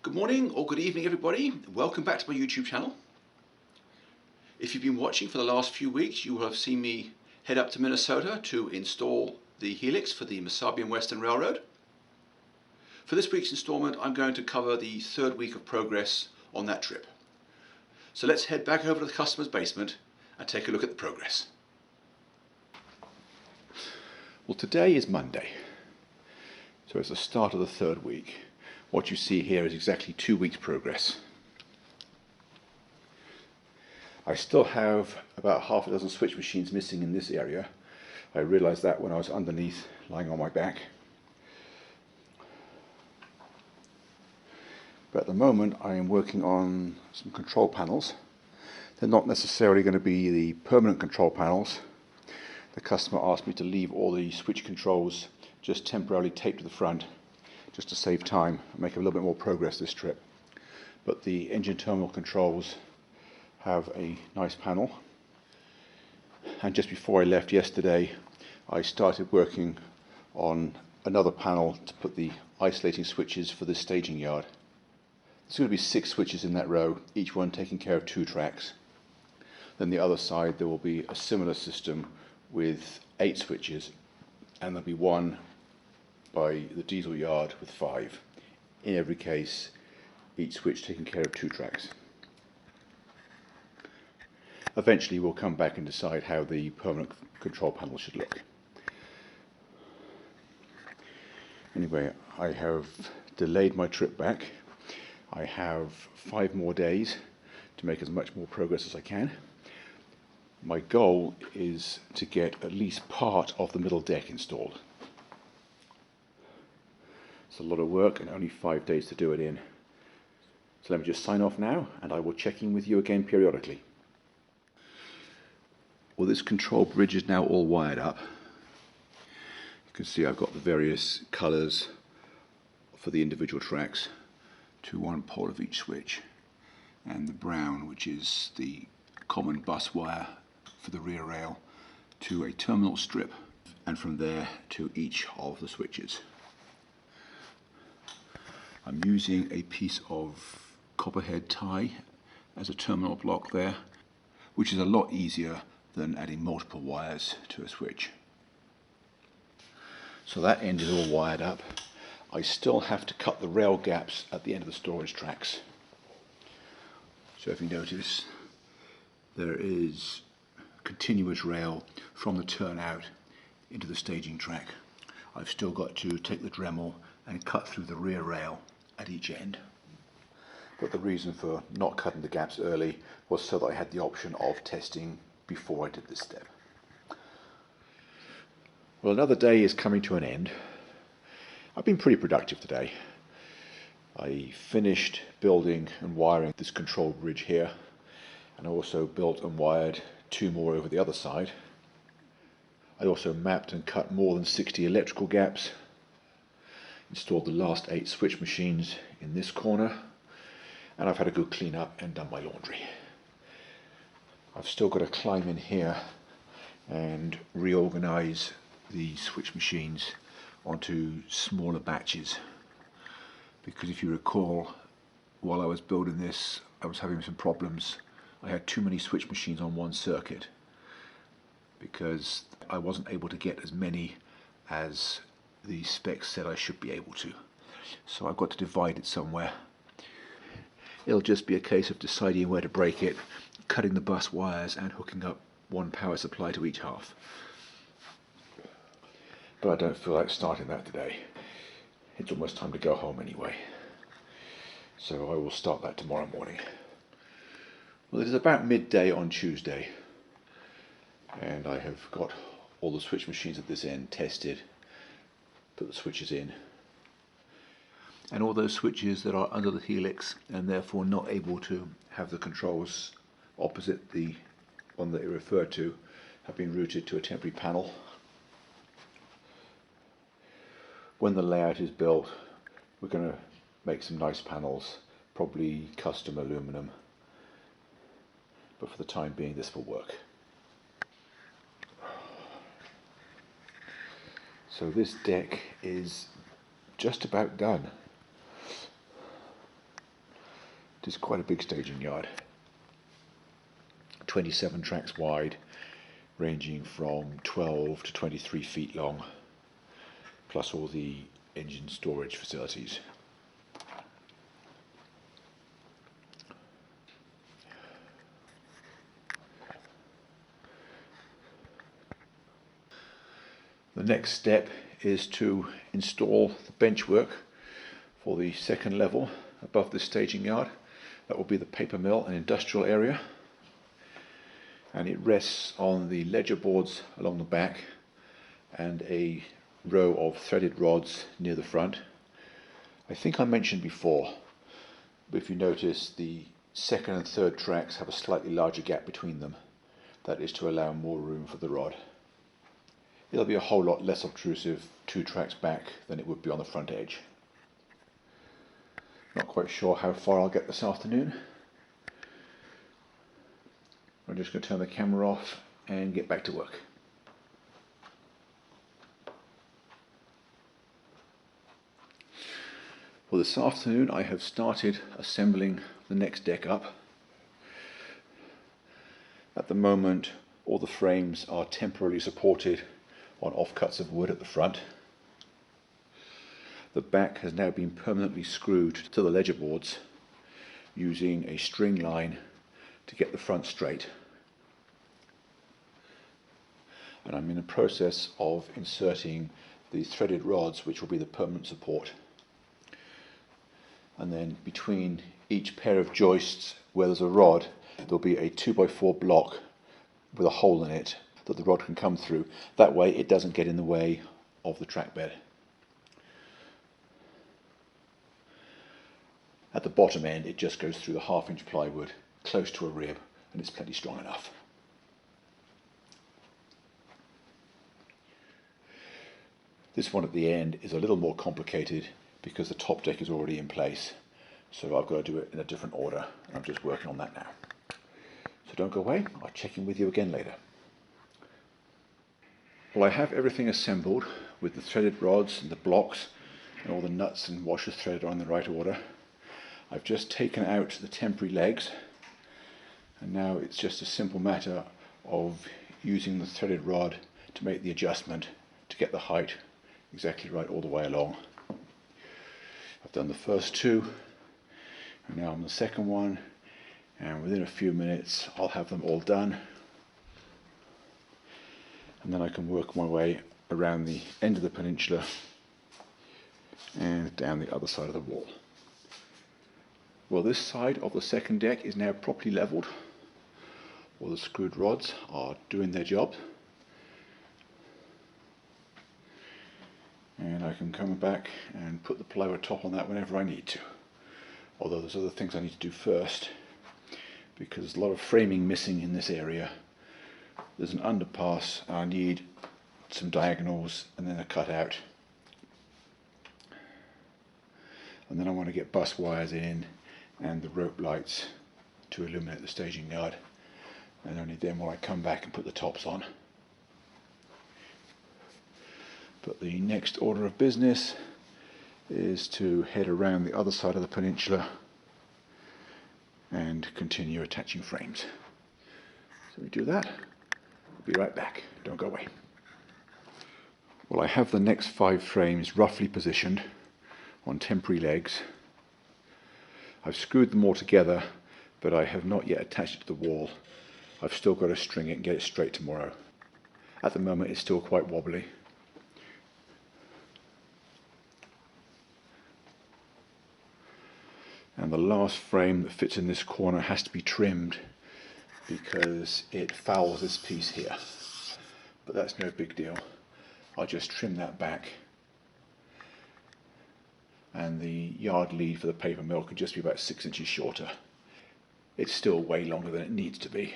Good morning or good evening everybody. Welcome back to my YouTube channel. If you've been watching for the last few weeks, you will have seen me head up to Minnesota to install the helix for the Missabe Western Railroad. For this week's installment, I'm going to cover the third week of progress on that trip. So let's head back over to the customer's basement and take a look at the progress. Well, today is Monday, so it's the start of the third week. What you see here is exactly 2 weeks progress. I still have about half a dozen switch machines missing in this area. I realized that when I was underneath lying on my back. But at the moment I am working on some control panels. They're not necessarily going to be the permanent control panels. The customer asked me to leave all the switch controls just temporarily taped to the front, just to save time and make a little bit more progress this trip. But the engine terminal controls have a nice panel, and just before I left yesterday I started working on another panel to put the isolating switches for the staging yard. There's going to be 6 switches in that row, each one taking care of 2 tracks. Then the other side there will be a similar system with 8 switches, and there'll be one by the diesel yard with 5. In every case, each switch taking care of 2 tracks. Eventually we'll come back and decide how the permanent control panel should look. Anyway, I have delayed my trip back. I have 5 more days to make as much more progress as I can. My goal is to get at least part of the middle deck installed. It's a lot of work and only 5 days to do it in. So let me just sign off now and I will check in with you again periodically. Well, this control bridge is now all wired up. You can see I've got the various colours for the individual tracks to one pole of each switch, and the brown, which is the common bus wire for the rear rail, to a terminal strip, and from there to each of the switches. I'm using a piece of copperhead tie as a terminal block there, which is a lot easier than adding multiple wires to a switch. So that end is all wired up. I still have to cut the rail gaps at the end of the storage tracks. So if you notice, there is continuous rail from the turnout into the staging track. I've still got to take the Dremel and cut through the rear rail at each end. But the reason for not cutting the gaps early was so that I had the option of testing before I did this step. Well, another day is coming to an end. I've been pretty productive today. I finished building and wiring this control bridge here, and I also built and wired 2 more over the other side. I also mapped and cut more than 60 electrical gaps, installed the last 8 switch machines in this corner, and I've had a good clean up and done my laundry. I've still got to climb in here and reorganize the switch machines onto smaller batches, because if you recall, while I was building this I was having some problems. I had too many switch machines on one circuit because I wasn't able to get as many as the specs said I should be able to. So I've got to divide it somewhere. It'll just be a case of deciding where to break it, cutting the bus wires and hooking up one power supply to each half. But I don't feel like starting that today. It's almost time to go home anyway. So I will start that tomorrow morning. Well, it is about midday on Tuesday, and I have got all the switch machines at this end tested, put the switches in, and all those switches that are under the helix and therefore not able to have the controls opposite the one that you referred to have been routed to a temporary panel. When the layout is built, we're going to make some nice panels, probably custom aluminum, but for the time being this will work. So this deck is just about done. is quite a big staging yard. 27 tracks wide, ranging from 12 to 23 feet long, plus all the engine storage facilities. The next step is to install the benchwork for the second level above the staging yard. That will be the paper mill and industrial area, and it rests on the ledger boards along the back and a row of threaded rods near the front. I think I mentioned before, but if you notice, the second and third tracks have a slightly larger gap between them. That is to allow more room for the rod. It'll be a whole lot less obtrusive 2 tracks back than it would be on the front edge. Not quite sure how far I'll get this afternoon. I'm just going to turn the camera off and get back to work. Well, this afternoon I have started assembling the next deck up. At the moment, all the frames are temporarily supported on offcuts of wood at the front. The back has now been permanently screwed to the ledger boards using a string line to get the front straight. And I'm in the process of inserting the threaded rods, which will be the permanent support. And then between each pair of joists where there's a rod, there'll be a 2x4 block with a hole in it that the rod can come through. That way it doesn't get in the way of the track bed. At the bottom end, it just goes through the 1/2-inch plywood close to a rib, and it's plenty strong enough. This one at the end is a little more complicated because the top deck is already in place, so I've got to do it in a different order, and I'm just working on that now. So don't go away, I'll check in with you again later. Well, I have everything assembled with the threaded rods and the blocks, and all the nuts and washer thread are in the right order. I've just taken out the temporary legs, and now it's just a simple matter of using the threaded rod to make the adjustment to get the height exactly right all the way along. I've done the first 2, and now on the second one, and within a few minutes I'll have them all done, and then I can work my way around the end of the peninsula and down the other side of the wall. Well, this side of the second deck is now properly levelled. All the screwed rods are doing their job, and I can come back and put the plywood top on that whenever I need to. Although there's other things I need to do first, because there's a lot of framing missing in this area. There's an underpass, and I need some diagonals and then a cutout. And then I want to get bus wires in and the rope lights to illuminate the staging yard, and only then will I come back and put the tops on. But the next order of business is to head around the other side of the peninsula and continue attaching frames. So we do that. I'll be right back. Don't go away. Well, I have the next 5 frames roughly positioned on temporary legs. I've screwed them all together, but I have not yet attached it to the wall. I've still got to string it and get it straight tomorrow. At the moment it's still quite wobbly. And the last frame that fits in this corner has to be trimmed because it fouls this piece here. But that's no big deal. I'll just trim that back, and the yard lead for the paper mill can just be about 6 inches shorter. It's still way longer than it needs to be.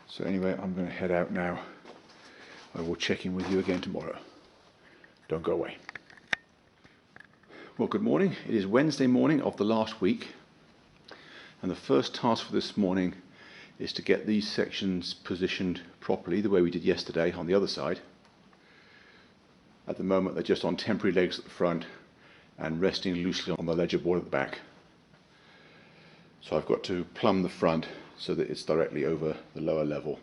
So anyway, I'm going to head out now. I will check in with you again tomorrow. Don't go away. Well, good morning. It is Wednesday morning of the last week, and the first task for this morning is to get these sections positioned properly the way we did yesterday on the other side. At the moment they're just on temporary legs at the front, and resting loosely on the ledger board at the back. So I've got to plumb the front so that it's directly over the lower level,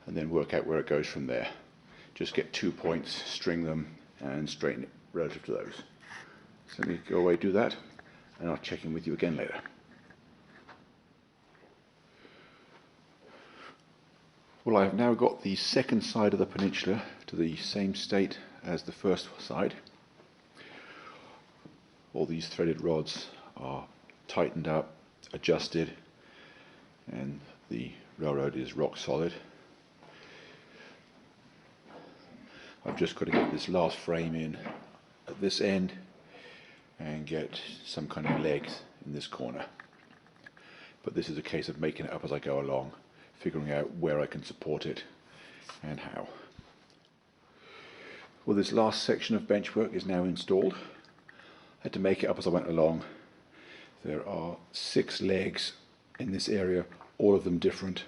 and then work out where it goes from there. Just get 2 points, string them, and straighten it relative to those. So let me go away, do that, and I'll check in with you again later. Well, I have now got the second side of the peninsula to the same state as the first side. All these threaded rods are tightened up, adjusted, and the railroad is rock solid. I've just got to get this last frame in at this end and get some kind of legs in this corner. But this is a case of making it up as I go along, figuring out where I can support it and how. Well, this last section of benchwork is now installed. I had to make it up as I went along. There are 6 legs in this area, all of them different.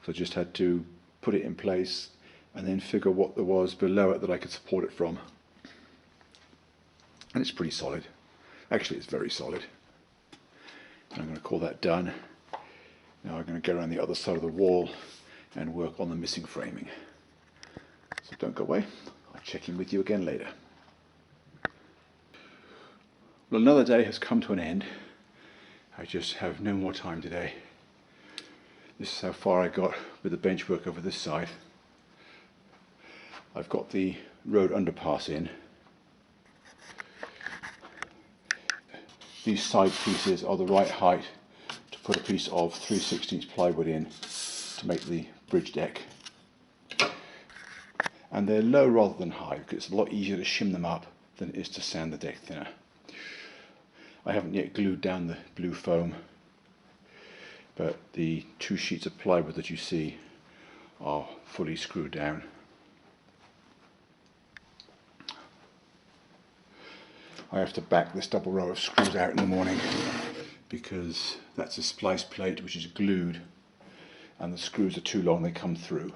So I just had to put it in place and then figure what there was below it that I could support it from. And it's pretty solid. Actually, it's very solid. And I'm going to call that done. Now I'm going to go around the other side of the wall and work on the missing framing. So don't go away. I'll check in with you again later. Well, another day has come to an end. I just have no more time today. This is how far I got with the bench work over this side. I've got the road underpass in. These side pieces are the right height to put a piece of 3/16 plywood in to make the bridge deck. And they're low rather than high because it's a lot easier to shim them up than it is to sand the deck thinner. I haven't yet glued down the blue foam, but the 2 sheets of plywood that you see are fully screwed down. I have to back this double row of screws out in the morning because that's a splice plate which is glued and the screws are too long, they come through.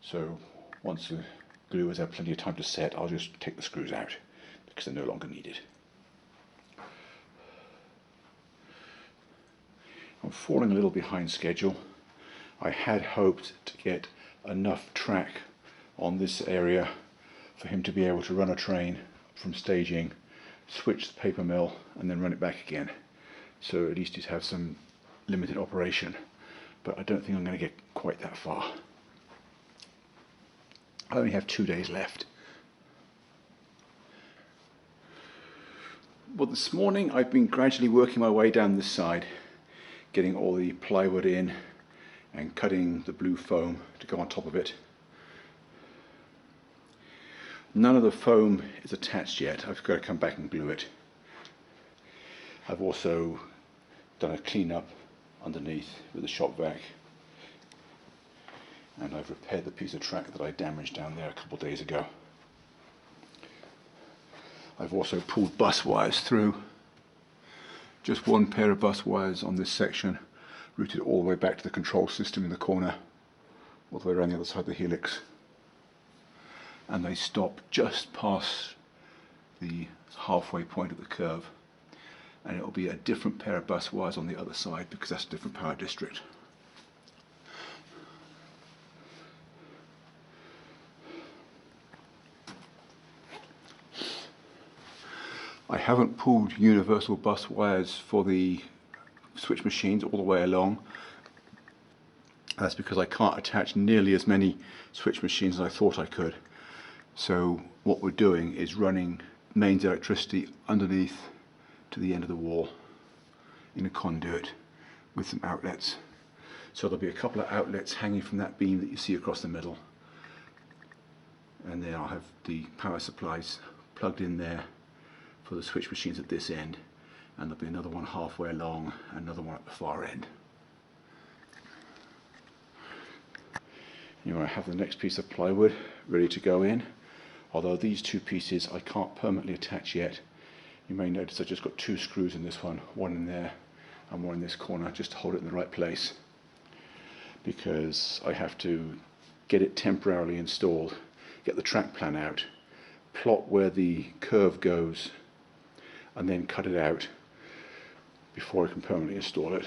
So once the glue has had plenty of time to set, I'll just take the screws out because they're no longer needed. I'm falling a little behind schedule. I had hoped to get enough track on this area for him to be able to run a train from staging, switch the paper mill and then run it back again. So at least he'd have some limited operation. But I don't think I'm going to get quite that far. I only have 2 days left. Well, this morning I've been gradually working my way down this side, getting all the plywood in and cutting the blue foam to go on top of it. None of the foam is attached yet. I've got to come back and glue it. I've also done a clean up underneath with a shop vac, and I've repaired the piece of track that I damaged down there a couple of days ago. I've also pulled bus wires through. Just 1 pair of bus wires on this section, routed all the way back to the control system in the corner, all the way around the other side of the helix. And they stop just past the halfway point of the curve, and it'll be a different pair of bus wires on the other side because that's a different power district. I haven't pulled universal bus wires for the switch machines all the way along. That's because I can't attach nearly as many switch machines as I thought I could. So what we're doing is running mains electricity underneath to the end of the wall in a conduit with some outlets. So there'll be a couple of outlets hanging from that beam that you see across the middle, and then I'll have the power supplies plugged in there for the switch machines at this end, and there'll be another one halfway along and another one at the far end. You want to have the next piece of plywood ready to go in, although these 2 pieces I can't permanently attach yet. You may notice I've just got 2 screws in this one in there and one in this corner, just to hold it in the right place, because I have to get it temporarily installed, get the track plan out, plot where the curve goes and then cut it out before I can permanently install it,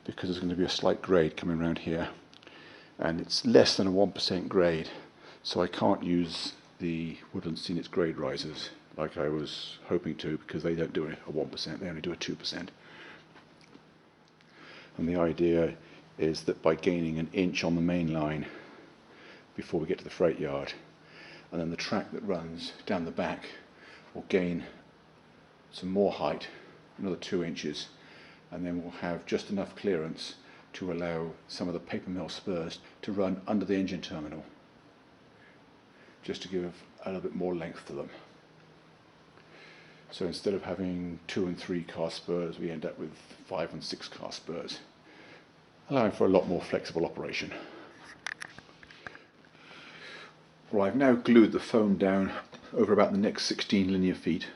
because there's going to be a slight grade coming around here, and it's less than a 1% grade, so I can't use the Woodland Scenics grade risers like I was hoping to, because they don't do a 1%, they only do a 2%. And the idea is that by gaining an inch on the main line before we get to the freight yard, and then the track that runs down the back will gain some more height, another 2 inches, and then we'll have just enough clearance to allow some of the paper mill spurs to run under the engine terminal, just to give a little bit more length to them. So instead of having 2 and 3 car spurs, we end up with 5 and 6 car spurs, allowing for a lot more flexible operation. Well, I've now glued the foam down over about the next 16 linear feet.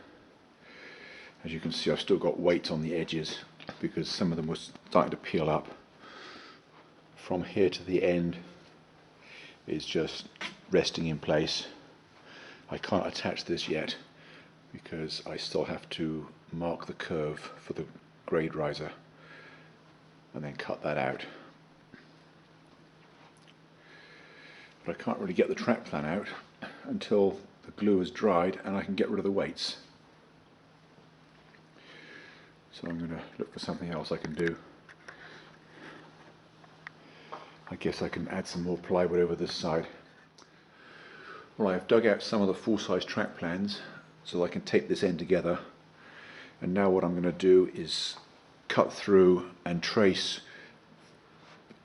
As you can see, I've still got weights on the edges because some of them were starting to peel up. From here to the end is just resting in place. I can't attach this yet because I still have to mark the curve for the grade riser and then cut that out. But I can't really get the track plan out until the glue is dried and I can get rid of the weights. So I'm going to look for something else I can do. I guess I can add some more plywood over this side. Well, I've dug out some of the full-size track plans so I can tape this end together, and now what I'm going to do is cut through and trace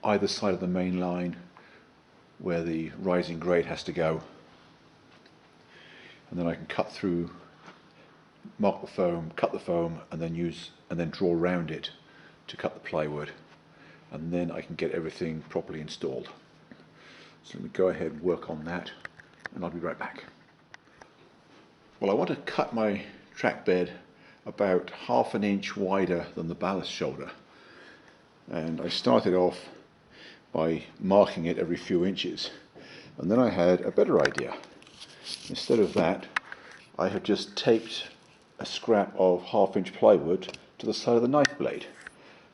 either side of the main line where the rising grade has to go, and then I can cut through, mark the foam, cut the foam, and then draw around it to cut the plywood, and then I can get everything properly installed. So let me go ahead and work on that, and I'll be right back. Well, I want to cut my track bed about 1/2 inch wider than the ballast shoulder, and I started off by marking it every few inches, and then I had a better idea. Instead of that, I had just taped a scrap of 1/2 inch plywood to the side of the knife blade.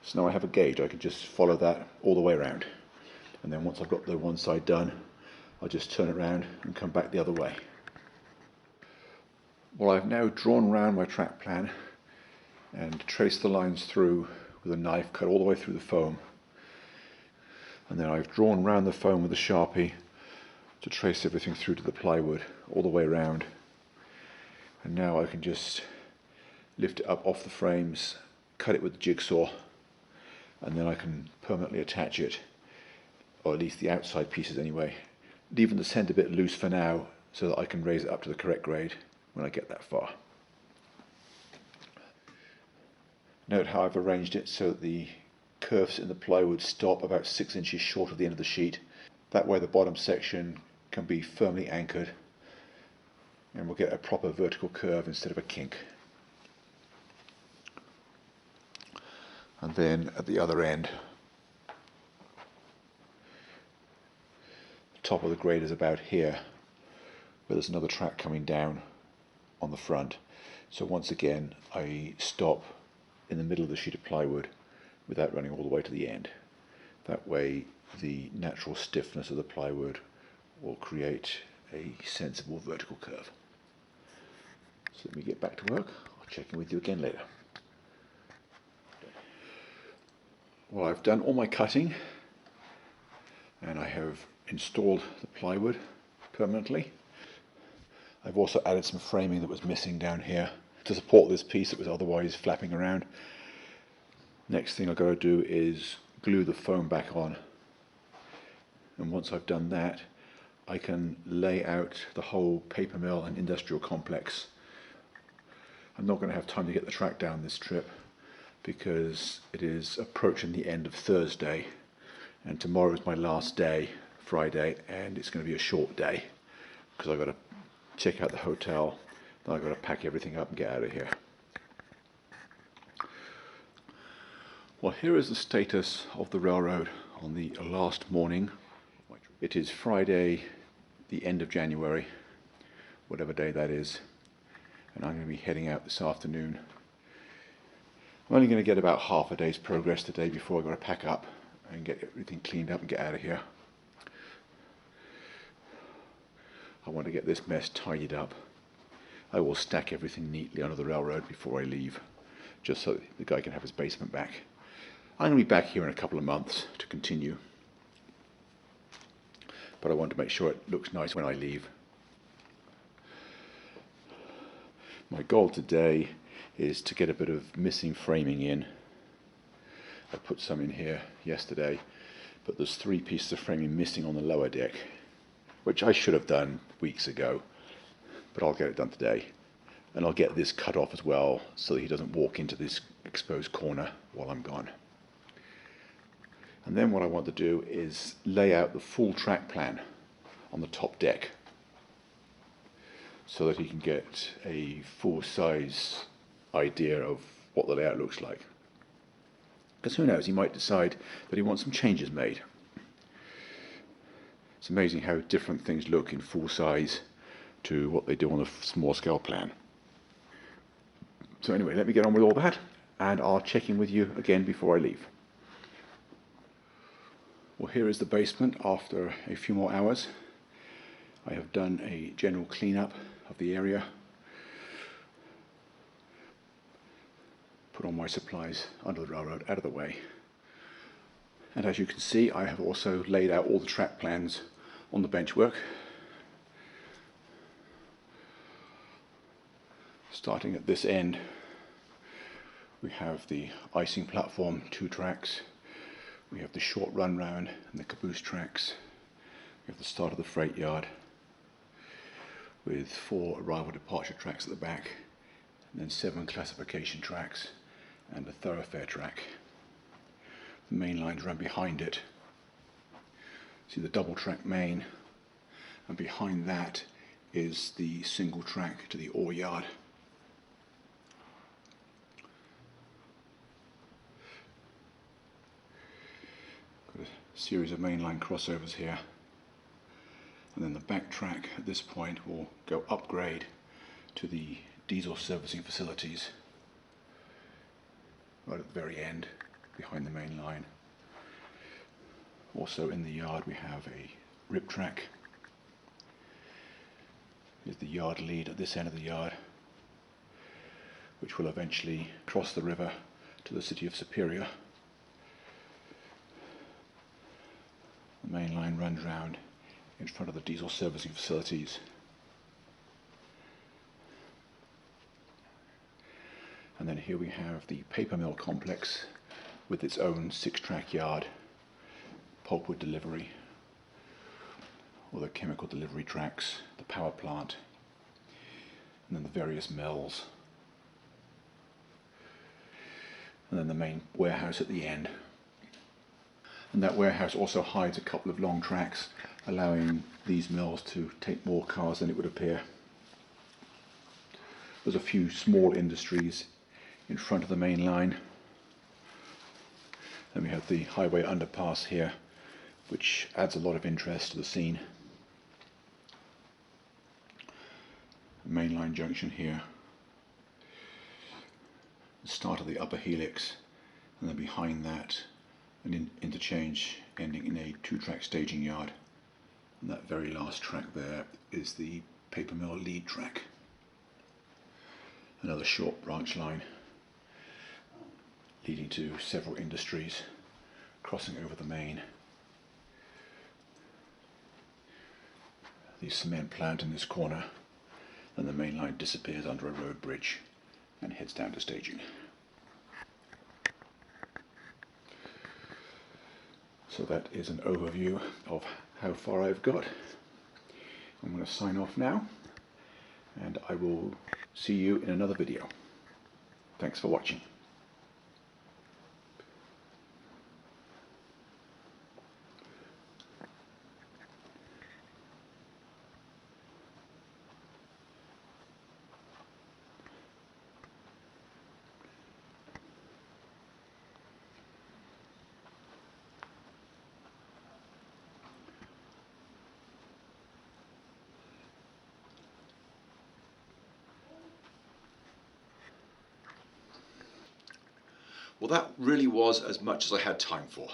So now I have a gauge, I can just follow that all the way around, and then once I've got the one side done, I'll just turn it around and come back the other way. Well, I've now drawn around my track plan and traced the lines through with a knife, cut all the way through the foam, and then I've drawn around the foam with a Sharpie to trace everything through to the plywood all the way around. And now I can just lift it up off the frames, cut it with the jigsaw, and then I can permanently attach it, or at least the outside pieces anyway, leaving the centre bit loose for now so that I can raise it up to the correct grade when I get that far. Note how I've arranged it so that the curves in the plywood stop about 6 inches short of the end of the sheet. That way the bottom section can be firmly anchored and we'll get a proper vertical curve instead of a kink. And then at the other end, the top of the grade is about here, where there's another track coming down on the front. So once again I stop in the middle of the sheet of plywood without running all the way to the end. That way the natural stiffness of the plywood will create a sensible vertical curve. So let me get back to work. I'll check in with you again later. Well, I've done all my cutting and I have installed the plywood permanently. I've also added some framing that was missing down here to support this piece that was otherwise flapping around. Next thing I've got to do is glue the foam back on, and once I've done that I can lay out the whole paper mill and industrial complex. I'm not going to have time to get the track down this trip because it is approaching the end of Thursday and tomorrow is my last day, Friday, and it's going to be a short day because I've got to check out the hotel, then I've got to pack everything up and get out of here. Well, here is the status of the railroad on the last morning. It is Friday, the end of January. whatever day that is, and I'm going to be heading out this afternoon. I'm only going to get about half a day's progress today before I've got to pack up and get everything cleaned up and get out of here. I want to get this mess tidied up. I will stack everything neatly under the railroad before I leave, just so the guy can have his basement back. I'm going to be back here in a couple of months to continue, but I want to make sure it looks nice when I leave. My goal today is to get a bit of missing framing in. I put some in here yesterday, but there's 3 pieces of framing missing on the lower deck, which I should have done weeks ago, but I'll get it done today. And I'll get this cut off as well, so that he doesn't walk into this exposed corner while I'm gone. And then what I want to do is lay out the full track plan on the top deck, so that he can get a full-size idea of what the layout looks like. Because who knows, he might decide that he wants some changes made. It's amazing how different things look in full size to what they do on a small scale plan. So anyway, let me get on with all that, and I'll check in with you again before I leave. Well, here is the basement after a few more hours. I have done a general clean-up of the area, put all my supplies under the railroad out of the way, and as you can see, I have also laid out all the track plans on the benchwork. Starting at this end, we have the icing platform, 2 tracks. We have the short run round and the caboose tracks. We have the start of the freight yard with 4 arrival departure tracks at the back, and then 7 classification tracks and a thoroughfare track. The main lines run behind it. See the double track main, and behind that is the single track to the ore yard. Got a series of mainline crossovers here, and then the back track at this point will go upgrade to the diesel servicing facilities right at the very end behind the main line. Also in the yard we have a rip track. Here's the yard lead at this end of the yard, which will eventually cross the river to the city of Superior. The main line runs round in front of the diesel servicing facilities. And then here we have the paper mill complex with its own 6-track yard, pulpwood delivery, all the chemical delivery tracks, the power plant, and then the various mills, and then the main warehouse at the end. And that warehouse also hides a couple of long tracks, allowing these mills to take more cars than it would appear. There's a few small industries in front of the main line. Then we have the highway underpass here, which adds a lot of interest to the scene. The main line junction here, the start of the upper helix, and then behind that an interchange ending in a 2-track staging yard. And that very last track there is the paper mill lead track. Another short branch line leading to several industries crossing over the main. The cement plant in this corner, and the main line disappears under a road bridge and heads down to staging. So that is an overview of how far I've got. I'm going to sign off now, and I will see you in another video. Thanks for watching. Well, that really was as much as I had time for.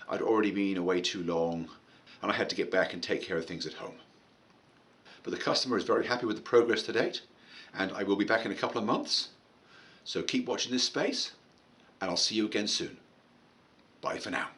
I'd already been away too long and I had to get back and take care of things at home. But the customer is very happy with the progress to date, and I will be back in a couple of months. So keep watching this space, and I'll see you again soon. Bye for now.